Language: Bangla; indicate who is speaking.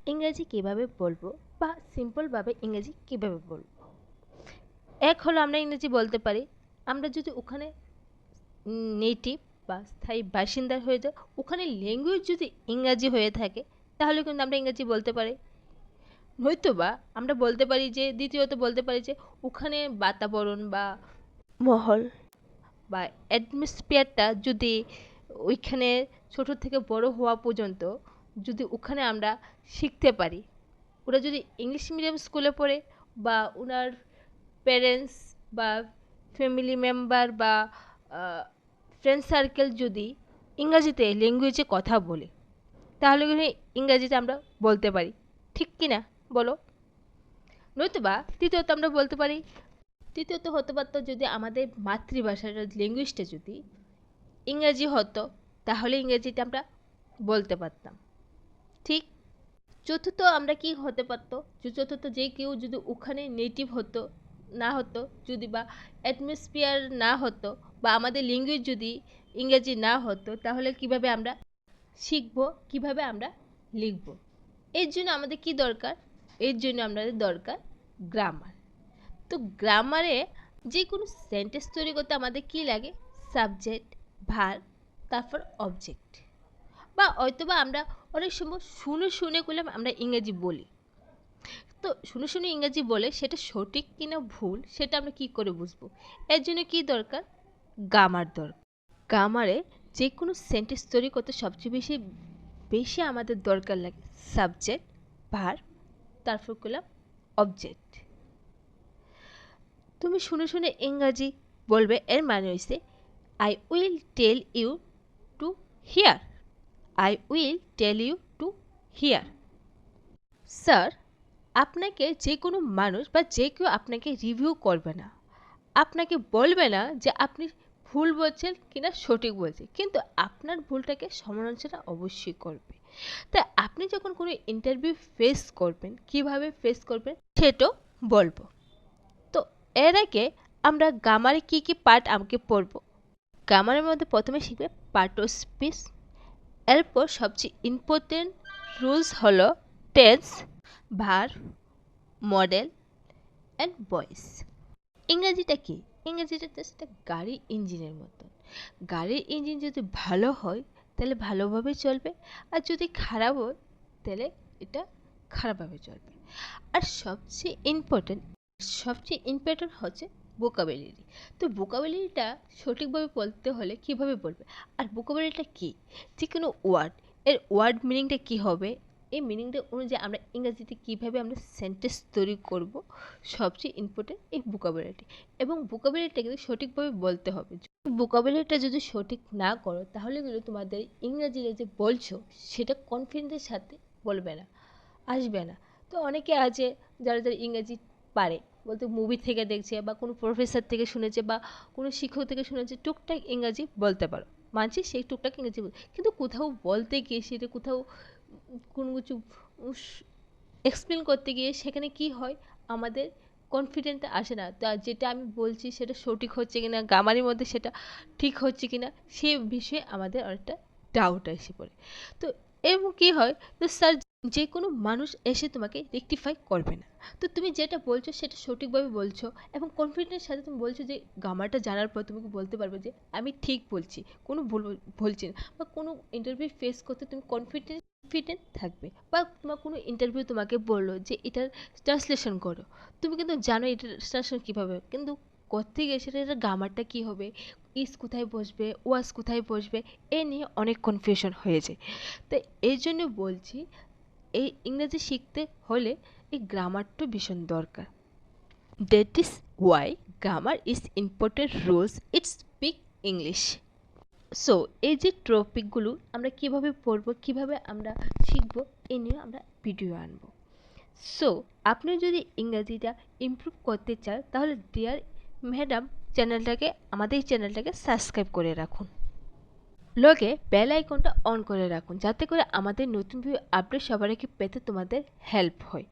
Speaker 1: ইংরেজি কিভাবে বলবো বা সিম্পলভাবে ইংরেজি কিভাবে বলবো। এক হলো আমরা ইংরেজি বলতে পারি, আমরা যদি ওখানে নেটিভ বা স্থায়ী বাসিন্দা হয়ে যাও, ওখানে ল্যাঙ্গুয়েজ যদি ইংরাজি হয়ে থাকে তাহলে কিন্তু আমরা ইংরেজি বলতে পারি। নয়তোবা আমরা বলতে পারি যে দ্বিতীয়ত বলতে পারি যে ওখানে বাতাবরণ বা মহল বা অ্যাটমসফিয়ারটা যদি ওইখানে ছোট থেকে বড় হওয়া পর্যন্ত যদি ওখানে আমরা শিখতে পারি, ওরা যদি ইংলিশ মিডিয়াম স্কুলে পড়ে বা ওনার প্যারেন্টস বা ফ্যামিলি মেম্বার বা ফ্রেন্ড সার্কেল যদি ইংরাজিতে ল্যাঙ্গুয়েজে কথা বলে তাহলে কিন্তু ইংরাজিতে আমরা বলতে পারি, ঠিক কি না বলো। নয়তোবা তৃতীয়ত আমরা বলতে পারি, তৃতীয়ত হতে পারতো যদি আমাদের মাতৃভাষার ল্যাঙ্গুয়েজটা যদি ইংরাজি হতো তাহলে ইংরেজিতে আমরা বলতে পারতাম, ঠিক। চতুর্থ আমরা কি হতে পারতো, যে চতুর্থ যে কেউ যদি ওখানে নেটিভ হতো না হতো, যদি বা অ্যাটমসফিয়ার না হতো বা আমাদের ল্যাঙ্গুয়েজ যদি ইংরেজি না হতো তাহলে কিভাবে আমরা শিখবো, কিভাবে আমরা লিখবো। এর জন্য আমাদের কি দরকার, এর জন্য আমাদের দরকার গ্রামার। তো গ্রামারে যে কোনো সেন্টেন্স তৈরি করতে আমাদের কি লাগে, সাবজেক্ট, ভার্ব, তারপর অবজেক্ট। বা হয়তোবা আমরা অনেক সময় শুনে শুনে করলাম আমরা ইংরেজি বলি, তো শুনে শুনে ইংরেজি বলে সেটা সঠিক কিনা ভুল সেটা আমরা কি করে বুঝবো। এর জন্য কি দরকার, গ্রামার দরকার। গ্রামারে যে কোনো সেন্টেন্স তৈরি করতে সবচেয়ে বেশি বেশি আমাদের দরকার লাগে সাবজেক্ট, ভার্ব, তারপর করলাম অবজেক্ট। তুমি শুনে শুনে ইংরাজি বলবে, এর মানে হয়েছে I will tell you to hear, I will tell you to hear. Sir, আপনাকে যে কোনো মানুষ বা যে কেউ আপনাকে রিভিউ করবে না, আপনাকে বলবে না যে আপনি ভুল বলছেন কিনা সঠিক বলছেন, কিন্তু আপনার ভুলটাকে সমালোচনা অবশ্যই করবে। তাই আপনি যখন কোনো ইন্টারভিউ ফেস করবেন, কিভাবে ফেস করবেন সেটাও বলবো। তো এর আগে আমরা গ্রামারে কি কি পার্ট আমাকে পড়বো। গ্রামারের মধ্যে প্রথমে শিখবে পার্ট অফ স্পিচ, এরপর সবচেয়ে ইম্পর্টেন্ট রুলস হলো tense, verb, model and voice. ইংরেজিটা কি, ইংরেজিটা জাস্ট একটা গাড়ির ইঞ্জিনের মতন। গাড়ির ইঞ্জিন যদি ভালো হয় তাহলে ভালোভাবে চলবে, আর যদি খারাপ হয় তাহলে এটা খারাপভাবে চলবে। আর সবচেয়ে ইম্পর্টেন্ট হচ্ছে ভোকাবুলারি। তো ভোকাবুলারিটা সঠিকভাবে বলতে হলে কিভাবে বলবে, আর ভোকাবুলারিটা কি, যে কোনো ওয়ার্ড এর ওয়ার্ড মিনিংটা কি হবে, এই মিনিংটা অনুযায়ী আমরা ইংরেজিতে কিভাবে আমরা সেন্টেন্স তৈরি করব, সবচেয়ে ইম্পর্টেন্ট এই ভোকাবুলারিটি। এবং ভোকাবুলারিটা কিন্তু সঠিকভাবে বলতে হবে। ভোকাবুলারিটা যদি সঠিক না করো তাহলে কিন্তু তোমাদের ইংরেজিতে যে বলছো সেটা কনফিডেন্সের সাথে বলবে না, আসবে না। তো অনেকে আছে যারা যারা ইংরেজি পারে, বলতে মুভি থেকে দেখছে বা কোনো প্রফেসর থেকে শুনেছে বা কোনো শিক্ষক থেকে শুনেছে, টুকটাক ইংরাজি বলতে পারো, মানছি সেই টুকটাক ইংরেজি কিন্তু কোথাও বলতে গিয়ে সেটা কোথাও কোনো কিছু এক্সপ্লেন করতে গিয়ে সেখানে কি হয়, আমাদের কনফিডেন্টটা আসে না, তা যেটা আমি বলছি সেটা সঠিক হচ্ছে কিনা, গ্রামারের মধ্যে সেটা ঠিক হচ্ছে কিনা সে বিষয়ে আমাদের অনেকটা ডাউট এসে পড়ে। তো এবং কী হয়, তো স্যার যে কোনো মানুষ এসে তোমাকে রেকটিফাই করবে না। তো তুমি যেটা বলছো সেটা সঠিকভাবে বলছো এবং কনফিডেন্সের সাথে তুমি বলছো, যে গ্রামারটা জানার পর তুমি বলতে পারবে যে আমি ঠিক বলছি, কোনো ভুল বলছি না। বা কোনো ইন্টারভিউ ফেস করতে তুমি কনফিডেন্ট থাকবে, বা তোমার কোনো ইন্টারভিউ তোমাকে বললো যে এটার ট্রান্সলেশন করো, তুমি কিন্তু জানো এটার ট্রান্সলেশন কীভাবে, কিন্তু করতে গিয়ে সেটা গ্রামারটা কী হবে, ইস কোথায় বসবে, ওয়াস কোথায় বসবে, এ নিয়ে অনেক কনফিউশন হয়ে যায়। তো এই জন্য বলছি, এই ইংরেজি শিখতে হলে এই গ্রামারটা ভীষণ দরকার। That is Y grammar is important rules it speak English. So এই যে টপিকগুলো আমরা কিভাবে পড়বো, কিভাবে আমরা শিখবো, এ নিয়ে আমরা ভিডিও আনবো। সো আপনি যদি ইংরেজিটা ইমপ্রুভ করতে চান তাহলে ডিয়ার ম্যাডাম চ্যানেলটাকে, আমাদের এই চ্যানেলটাকে সাবস্ক্রাইব করে রাখুন, লগে বেল আইকনটা অন করে রাখুন, যাতে করে আমাদের নতুন ভিডিও আপডেট সবার আগে পেতে তোমাদের হেল্প হয়।